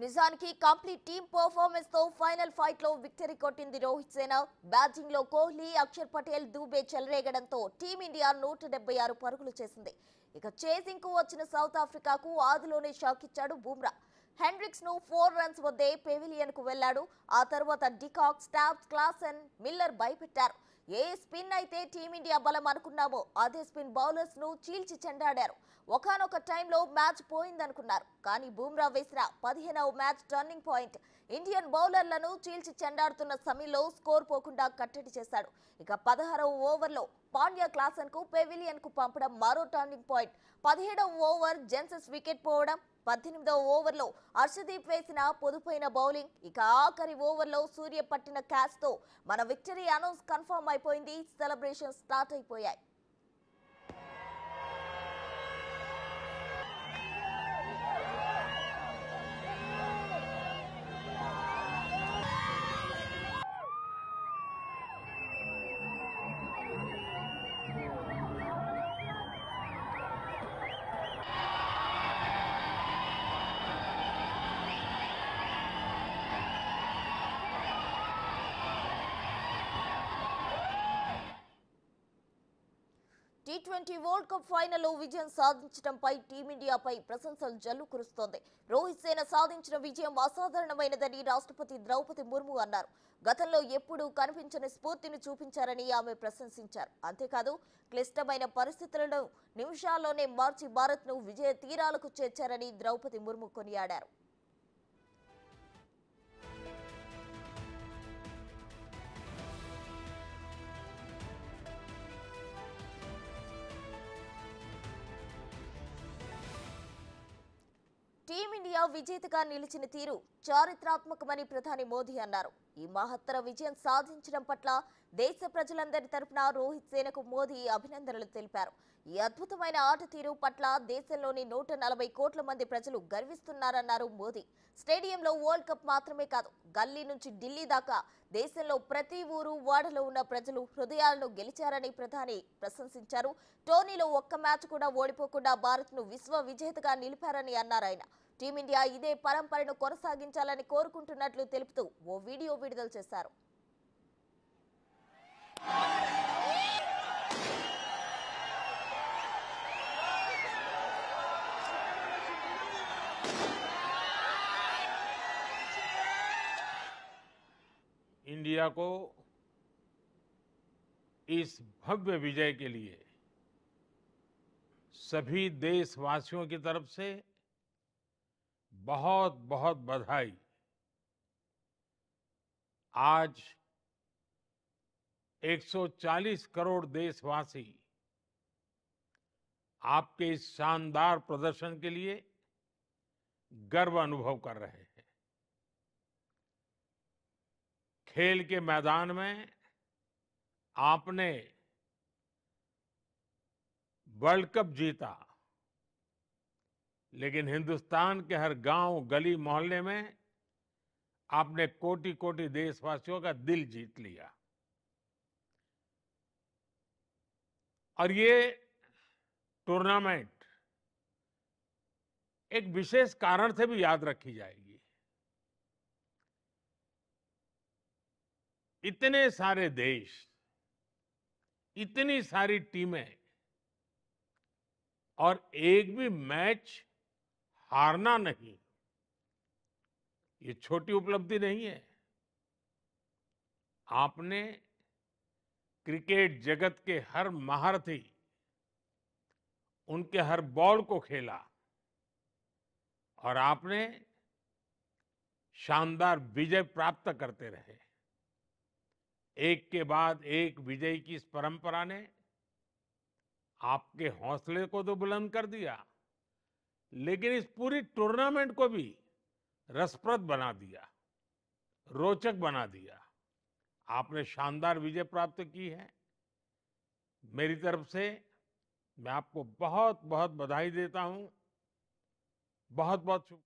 నిజానికి complete team performance తో final fight లో విక్టరీ కొట్టింది రోహిత్ సేన. బ్యాటింగ్ లో కోహ్లీ, అక్షర్ పటేల్, దూబే చెలరేగడంతో టీమిండియా 176 పరుగులు చేసింది. ఇక చేసింగ్ కు వచ్చిన సౌత్ ఆఫ్రికాకు ఆదిలోనే షాక్ ఇచ్చాడు బుమ్రా. హెండ్రిక్స్ ను 4 రన్స్ వద్దే పెవిలియన్ కు వెళ్లాడు. ఆ తర్వాత డికాక్, స్టాబ్స్, క్లాసెన్, మిల్లర్ భయపెట్టారు. ఏ స్పిన్ అయితే టీమిండియా బలం అనుకున్నామో అదే స్పిన్ బౌలర్స్ ను చీల్చి చెండాడారు. ఒకానొక టైంలో మ్యాచ్ పోయిందనుకున్నారు. కానీ బుమ్రా వేసిన 15వ మ్యాచ్ టర్నింగ్ పాయింట్. ఇండియన్ బౌలర్లను చీల్చి చెండాడుతున్న సమయంలో స్కోర్ పోకుండా కట్టడి చేశాడు. ఇక 16వ ఓవర్లో పాండ్యా క్లాసెన్ కు పెవిలియన్ కు పంపడం మరో టర్నింగ్ పాయింట్. 17వ ఓవర్ జెన్సెస్ వికెట్ పోవడం, 18వ ఓవర్లో హర్షదీప్ వేసిన పొదుపైన బౌలింగ్, ఇక ఆఖరి ఓవర్లో సూర్య పట్టిన క్యాచ్ తో మన విక్టరీ అనౌన్స్ కన్ఫర్మ్ అయిపోయింది. సెలబ్రేషన్ స్టార్ట్ అయిపోయాయి. టీ20 వరల్డ్ కప్ ఫైనల్లో విజయం సాధించడంపై టీమిండియాపై ప్రశంసలు జల్లు కురుస్తోంది. రోహిత్ సేన సాధించిన విజయం అసాధారణమైనదని రాష్ట్రపతి ద్రౌపది ముర్ము అన్నారు. గతంలో ఎప్పుడూ కనిపించని స్ఫూర్తిని చూపించారని ఆమె ప్రశంసించారు. అంతేకాదు, క్లిష్టమైన పరిస్థితులను నిమిషాల్లోనే మార్చి భారత్ను విజయ తీరాలకు చేర్చారని ద్రౌపది ముర్ము కొనియాడారు. టీమిండియా విజేతగా నిలిచిన తీరు చారిత్రాత్మకమని ప్రధాని మోదీ అన్నారు. ఈ మహత్తర విజయం సాధించడం పట్ల దేశ ప్రజలందరి తరపున రోహిత్ సేనకు మోదీ అభినందనలు తెలిపారు. ఈ అద్భుతమైన ఆట తీరు పట్ల దేశంలోని 140 కోట్ల మంది ప్రజలు గర్విస్తున్నారన్నారు మోదీ. స్టేడియంలో వరల్డ్ కప్ మాత్రమే కాదు, గల్లీ నుంచి ఢిల్లీ దాకా దేశంలో ప్రతి ఊరు, వాడలో ఉన్న ప్రజలు హృదయాలను గెలిచారని ప్రధాని ప్రశంసించారు. టోర్నీలో ఒక్క మ్యాచ్ కూడా ఓడిపోకుండా భారత్ను విశ్వ విజేతగా నిలిపారని అన్నారు ఆయన. టీమిండియా ఇదే పరంపరను కొనసాగించాలని కోరుకుంటున్నట్లు తెలుపుతూ ఓ వీడియో విడుదల చేశారు. इंडिया को इस भव्य विजय के लिए सभी देशवासियों की तरफ से बहुत बहुत बधाई। आज 140 करोड़ देशवासी आपके इस शानदार प्रदर्शन के लिए गर्व अनुभव कर रहे हैं। खेल के मैदान में आपने वर्ल्ड कप जीता, लेकिन हिंदुस्तान के हर गांव, गली, मोहल्ले में आपने कोटि कोटि देशवासियों का दिल जीत लिया। और ये टूर्नामेंट एक विशेष कारण से भी याद रखी जाएगी। इतने सारे देश, इतनी सारी टीमें और एक भी मैच हारना नहीं, ये छोटी उपलब्धि नहीं है। आपने क्रिकेट जगत के हर महारथी, उनके हर बॉल को खेला और आपने शानदार विजय प्राप्त करते रहे। एक के बाद एक विजय की इस परंपरा ने आपके हौसले को तो बुलंद कर दिया, लेकिन इस पूरी टूर्नामेंट को भी रसप्रद बना दिया, रोचक बना दिया। आपने शानदार विजय प्राप्त की है। मेरी तरफ से मैं आपको बहुत बहुत बधाई देता हूं। बहुत बहुत शुभकामनाएं।